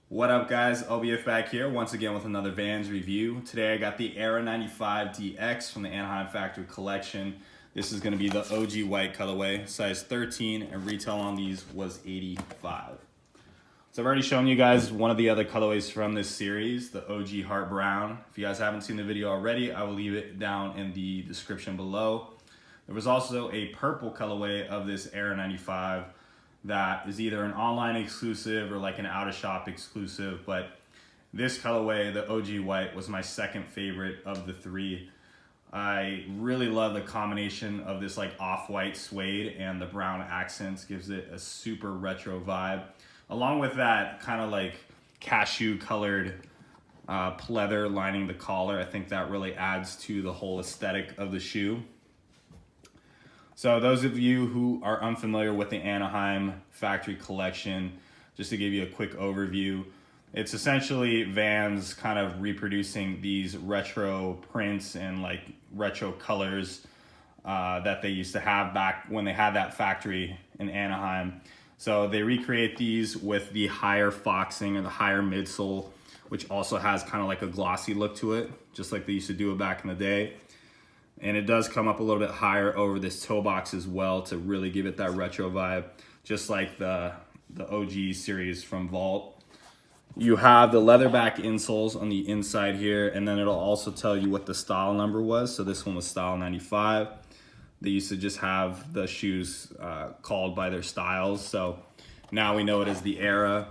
What up guys, OBF back here once again with another Vans review. Today I got the Era 95 DX from the Anaheim factory collection. This is going to be the OG white colorway, size 13, and retail on these was $85. So I've already shown you guys one of the other colorways from this series, the OG Heart Brown. If you guys haven't seen the video already, I will leave it down in the description below. There was also a purple colorway of this Era 95 that is either an online exclusive or like an out of shop exclusive, but this colorway, the OG white, was my second favorite of the three. I really love the combination of this like off-white suede and the brown accents, gives it a super retro vibe. Along with that kind of like cashew colored pleather lining the collar. I think that really adds to the whole aesthetic of the shoe. So those of you who are unfamiliar with the Anaheim factory collection, just to give you a quick overview, it's essentially Vans kind of reproducing these retro prints and like retro colors that they used to have back when they had that factory in Anaheim. So they recreate these with the higher foxing or the higher midsole, which also has kind of like a glossy look to it, just like they used to do it back in the day. And it does come up a little bit higher over this toe box as well to really give it that retro vibe, just like the OG series from Vault. You have the leatherback insoles on the inside here, and then it'll also tell you what the style number was. So this one was style 95. They used to just have the shoes called by their styles. So now we know it as the Era.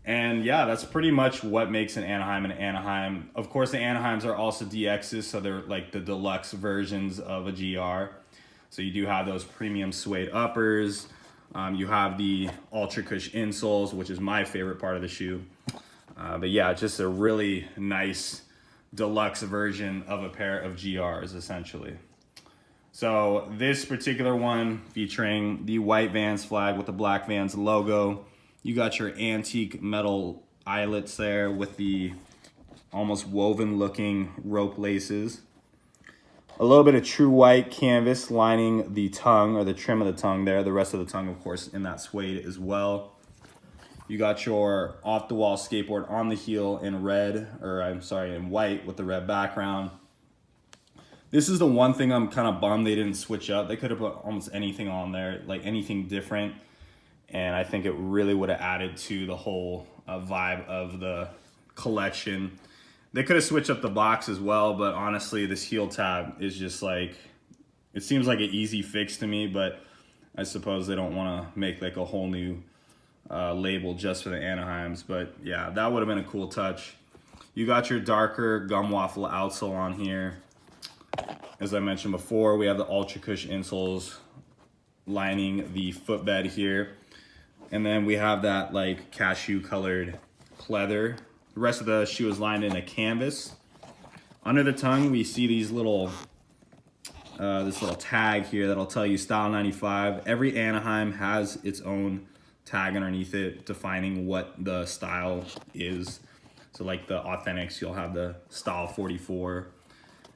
And yeah, that's pretty much what makes an Anaheim. Of course, the Anaheims are also DXs, so they're like the deluxe versions of a GR. So you do have those premium suede uppers. You have the Ultra Cush insoles, which is my favorite part of the shoe. But yeah, just a really nice deluxe version of a pair of GRs, essentially. So this particular one featuring the white Vans flag with the black Vans logo. You got your antique metal eyelets there with the almost woven looking rope laces. A little bit of true white canvas lining the tongue or the trim of the tongue there. The rest of the tongue, of course, in that suede as well. You got your off the wall skateboard on the heel in red, or I'm sorry, in white with the red background. This is the one thing I'm kind of bummed they didn't switch up. They could have put almost anything on there, like anything different. And I think it really would have added to the whole vibe of the collection. They could have switched up the box as well, but honestly, this heel tab is just like, it seems like an easy fix to me, but I suppose they don't want to make like a whole new label just for the Anaheims. But yeah, that would have been a cool touch. You got your darker gum waffle outsole on here. As I mentioned before, we have the Ultra Cush insoles lining the footbed here. And then we have that like cashew colored pleather. The rest of the shoe is lined in a canvas. Under the tongue, we see these little, this little tag here that'll tell you style 95. Every Anaheim has its own tag underneath it defining what the style is. So like the Authentics, you'll have the style 44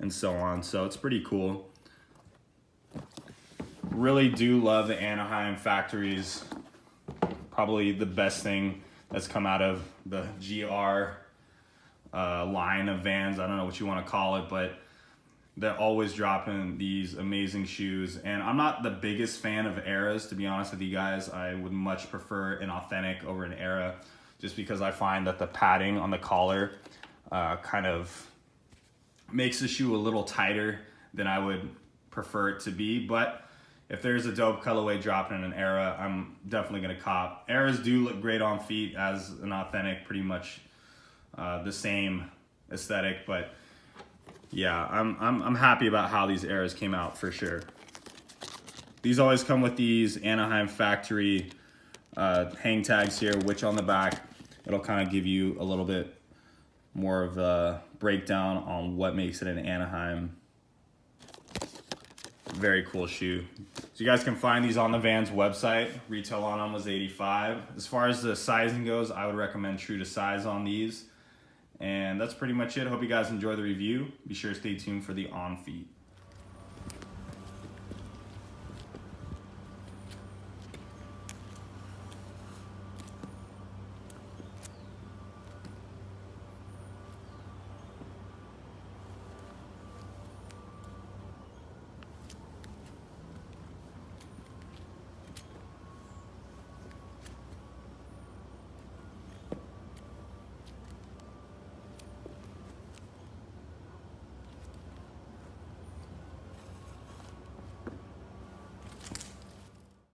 and so on. So it's pretty cool. Really do love the Anaheim factories. Probably the best thing that's come out of the GR line of Vans. I don't know what you want to call it, but they're always dropping these amazing shoes. And I'm not the biggest fan of Eras, to be honest with you guys. I would much prefer an Authentic over an Era, just because I find that the padding on the collar kind of makes the shoe a little tighter than I would prefer it to be. But if there's a dope colorway dropping in an Era, I'm definitely gonna cop. Eras do look great on feet as an Authentic, pretty much the same aesthetic. But yeah, I'm happy about how these Eras came out for sure. These always come with these Anaheim factory hang tags here, which on the back it'll kind of give you a little bit more of a breakdown on what makes it an Anaheim. Very cool shoe. So you guys can find these on the Vans website. Retail on them was $85. As far as the sizing goes, I would recommend true to size on these. And that's pretty much it. Hope you guys enjoy the review. Be sure to stay tuned for the on feet.